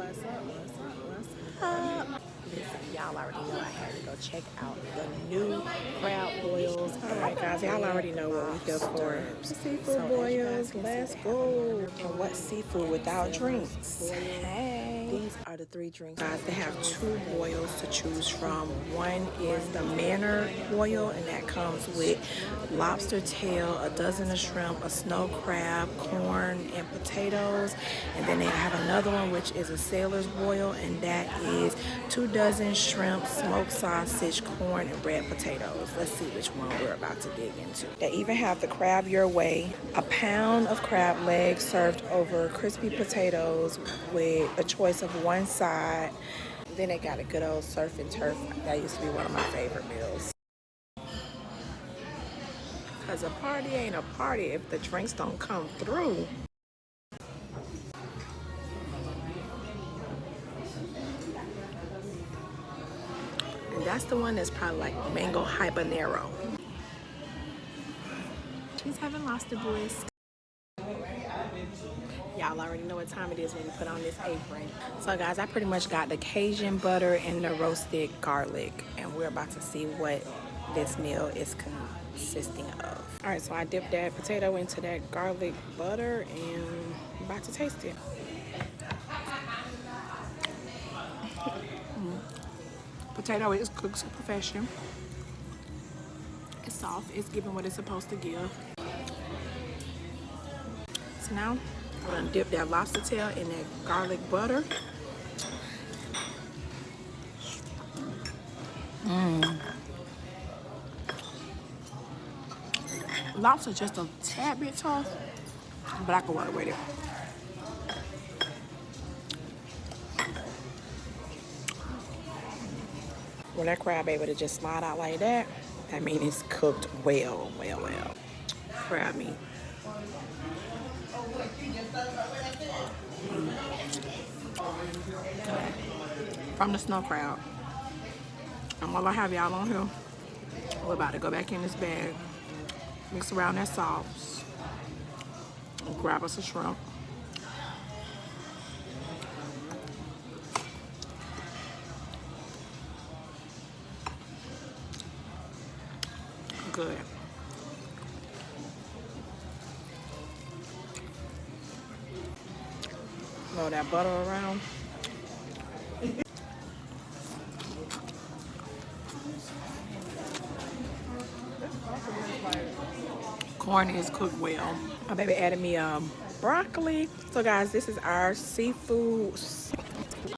What's up? What's up? What's up? Listen, y'all already know I had to go check out the new crab boils. All right, guys, y'all already know what we here for. Seafood So boils, let's go. And what seafood without drinks? Hey. These are the 3 drinks. Guys, they have 2 boils to choose from. One is the Manor boil, and that comes with lobster tail, a dozen of shrimp, a snow crab, corn, and potatoes. And then they have another one, which is a sailor's boil, and that is 2 dozen shrimp, smoked sausage, corn, and red potatoes. Let's see which one we're about to dig into. They even have the crab your way, a pound of crab legs served over crispy potatoes with a choice of one side. Then they got a good old surf and turf. That used to be one of my favorite meals. Cause a party ain't a party if the drinks don't come through. And that's the one that's probably like mango habanero. She's having lobster boys. Y'all already know what time it is when you put on this apron. So guys, I pretty much got the Cajun butter and the roasted garlic, and we're about to see what this meal is consisting of. All right, so I dipped that potato into that garlic butter and I'm about to taste it. Potato is cooked to perfection. It's soft, it's giving what it's supposed to give. So now I'm gonna dip that lobster tail in that garlic butter. Lobster just a tad bit tough, but I can work with it. When that crab able to just slide out like that, that means it's cooked well. Crab meat. From the snow crab. And while I have y'all on here, we're about to go back in this bag, mix around that sauce, and grab us a shrimp. Good. Roll that butter around. Corn is cooked well. My baby added me broccoli. So guys, this is our seafood